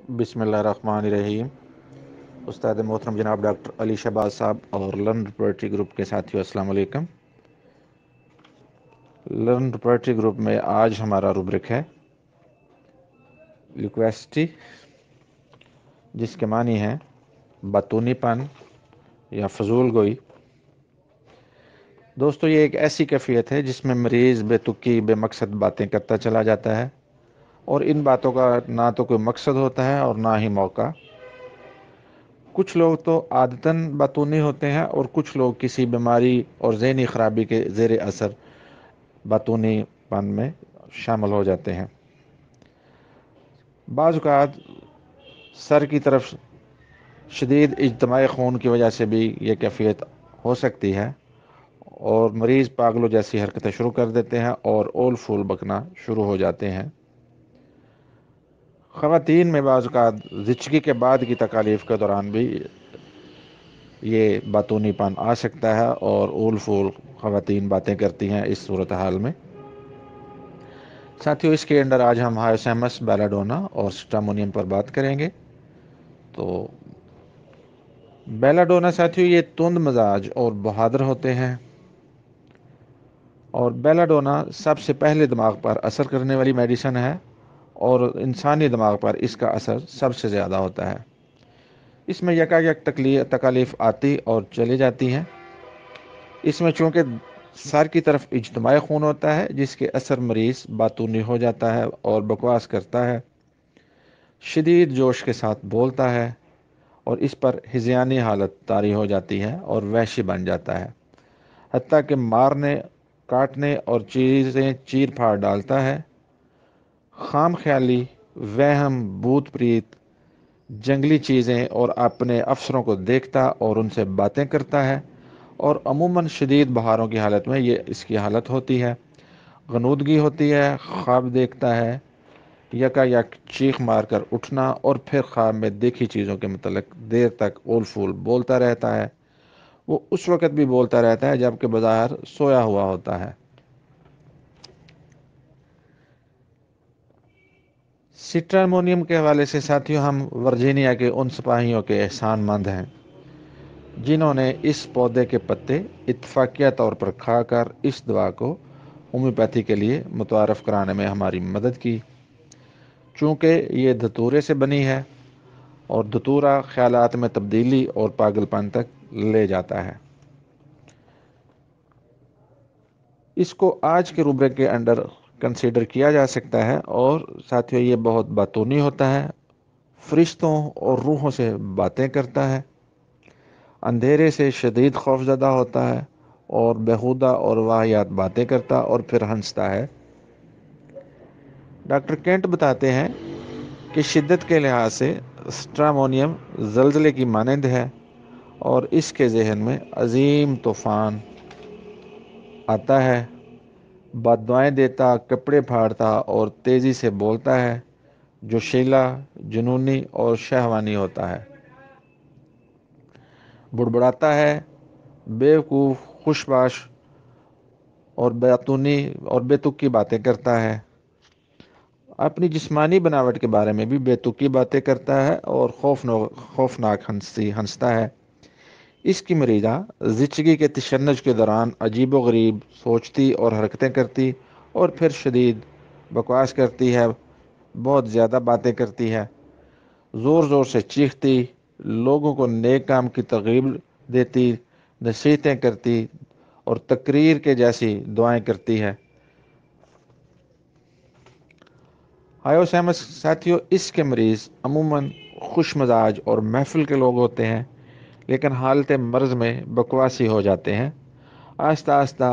बिस्मिल्लाहिर्रहमानिर्रहीम। उस्ताद मोहतरम जनाब डॉक्टर अली शहबाज साहब और लर्न पोएट्री ग्रुप के साथियों, अस्सलाम वालेकुम। लर्न पोएट्री ग्रुप में आज हमारा रुब्रिक है लिक्वेस्टी, जिसके मानी है बतूनीपन या फजूल गोई। दोस्तों, ये एक ऐसी कैफियत है जिसमें मरीज़ बेतुकी बेमकसद बातें करता चला जाता है और इन बातों का ना तो कोई मकसद होता है और ना ही मौका। कुछ लोग तो आदतन बातूनी होते हैं और कुछ लोग किसी बीमारी और ज़हनी ख़राबी के ज़ेर असर बातूनीपन में शामिल हो जाते हैं। बाज़ औक़ात सर की तरफ शदीद इज्तिमाई खून की वजह से भी ये कैफियत हो सकती है और मरीज़ पागलों जैसी हरकतें शुरू कर देते हैं और ओल फूल बकना शुरू हो जाते हैं। ख़वातीन में बाज़ औक़ात ज़िचगी के बाद की तकालीफ़ के दौरान भी ये बातूनीपन आ सकता है और ओल फूल ख़वातीन बातें करती हैं इस सूरत हाल में। साथियों, इसके अंदर आज हम हायोसैमस, बेलाडोना और स्ट्रामोनियम पर बात करेंगे। तो बेलाडोना साथियों, ये तुंद मजाज और बहादुर होते हैं और बेलाडोना सबसे पहले दिमाग पर असर करने वाली मेडिसिन है और इंसानी दिमाग पर इसका असर सबसे ज़्यादा होता है। इसमें यकायक तकालीफ आती और चली जाती हैं। इसमें चूँकि सर की तरफ इज्तिमाई खून होता है, जिसके असर मरीज़ बातूनी हो जाता है और बकवास करता है, शदीद जोश के साथ बोलता है और इस पर हिज़यानी हालत तारी हो जाती है और वहशी बन जाता है। हत्ता कि मारने, काटने और चीज़ें चीर फाड़ डालता है। खाम ख्याली, वहम, भूत प्रीत, जंगली चीज़ें और अपने अफसरों को देखता और उनसे बातें करता है और अमूमन शदीद बहारों की हालत में ये इसकी हालत होती है। गनूदगी होती है, ख्वाब देखता है, यकायक चीख मार कर उठना और फिर ख्वाब में देखी चीज़ों के मतलब देर तक ओल फूल बोलता रहता है। वो उस वक़्त भी बोलता रहता है जबकि बाज़ार सोया हुआ होता है। सिट्रामोनियम के हवाले से साथियों, हम वर्जीनिया के उन सिपाहियों के एहसानमंद हैं जिन्होंने इस पौधे के पत्ते इत्तफाकिया तौर पर खाकर इस दवा को होम्योपैथी के लिए मुतारफ़ कराने में हमारी मदद की। चूँकि ये धतूरे से बनी है और धतूरा ख्यालात में तब्दीली और पागलपन तक ले जाता है। इसको आज के रुब्रिक के अंडर कंसीडर किया जा सकता है और साथियों, ये बहुत बातूनी होता है, फरिश्तों और रूहों से बातें करता है, अंधेरे से शदीद खौफज़दा होता है और बेहुदा और वाहियात बातें करता और फिर हंसता है। डॉक्टर केंट बताते हैं कि शिद्दत के लिहाज से स्ट्रामोनियम ज़लज़ले की मानंद है और इसके जहन में अजीम तूफ़ान आता है, बद्दुआएं देता, कपड़े फाड़ता और तेज़ी से बोलता है, जो शीला, जुनूनी और शहवानी होता है। बुड़बुड़ाता है, बेवकूफ़, खुशबाश और बैतूनी और बेतुकी बातें करता है। अपनी जिस्मानी बनावट के बारे में भी बेतुकी बातें करता है और खौफनाक हंसता है। इसकी मरीज़ा ज़िचगी के तशन्नुज के दौरान अजीब गरीब सोचती और हरकतें करती और फिर शदीद बकवास करती है, बहुत ज़्यादा बातें करती है, ज़ोर ज़ोर से चीखती, लोगों को नेक काम की तरगीब देती, नसीहतें करती और तकरीर के जैसी दुआएं करती है। हायोसैमस साथियों, इसके मरीज़ अमूमन खुश मजाज और महफिल के लोग होते हैं, लेकिन हालत मर्ज़ में बकवासी हो जाते हैं। आहिस्ता आहिस्ता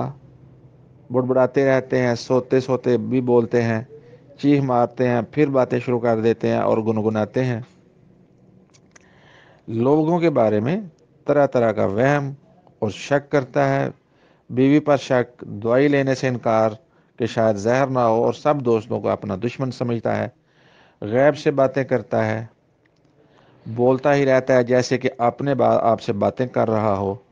बुड़बुड़ाते रहते हैं, सोते सोते भी बोलते हैं, चीख मारते हैं, फिर बातें शुरू कर देते हैं और गुनगुनाते हैं। लोगों के बारे में तरह तरह का वहम और शक करता है, बीवी पर शक, दवाई लेने से इनकार कि शायद जहर ना हो और सब दोस्तों को अपना दुश्मन समझता है, गैब से बातें करता है, बोलता ही रहता है जैसे कि अपने आपसे बातें कर रहा हो,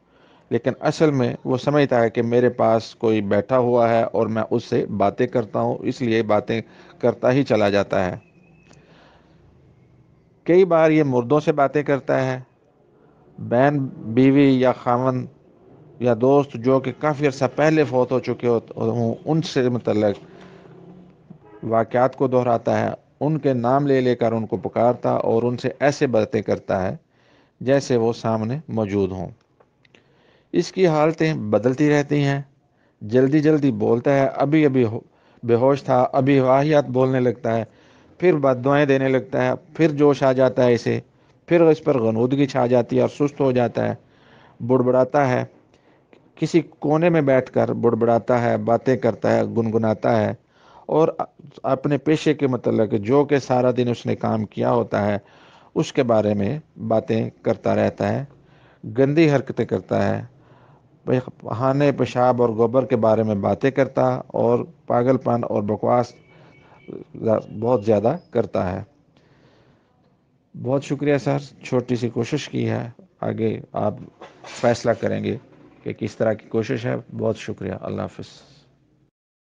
लेकिन असल में वो समझता है कि मेरे पास कोई बैठा हुआ है और मैं उससे बातें करता हूँ, इसलिए बातें करता ही चला जाता है। کئی بار یہ مردوں سے باتیں کرتا ہے، بہن بیوی یا خاوند یا دوست جو کہ کافی عرصہ پہلے فوت ہو چکے ہوں ان سے متعلق واقعات کو دہراتا ہے، ان کے نام لے لے کر ان کو پکارتا اور ان سے ایسے باتیں کرتا ہے جیسے وہ سامنے موجود ہوں۔ اس کی حالتیں بدلتی رہتی ہیں، جلدی جلدی بولتا ہے، ابھی ابھی بے ہوش تھا، ابھی واہیات بولنے لگتا ہے، پھر بد دعائیں دینے لگتا ہے، پھر جوش آ جاتا ہے اسے، پھر اس پر غنودگی چھا جاتی ہے اور سست ہو جاتا ہے، بڑبڑاتا ہے، کسی کونے میں بیٹھ کر بڑبڑاتا ہے، باتیں کرتا ہے، گنگناتا ہے، اور اپنے پیشے کے متعلق جو کہ سارا دن اس نے کام کیا ہوتا ہے اس کے بارے میں باتیں کرتا رہتا ہے، گندی حرکتیں کرتا ہے، بہانے پیشاب اور گوبر کے بارے میں باتیں کرتا اور پاگل پن اور بکواس بہت زیادہ کرتا ہے۔ بہت شکریہ سر، چھوٹی سی کوشش کی ہے، آگے آپ فیصلہ کریں گے کہ کس طرح کی کوشش ہے۔ بہت شکریہ، اللہ حافظ۔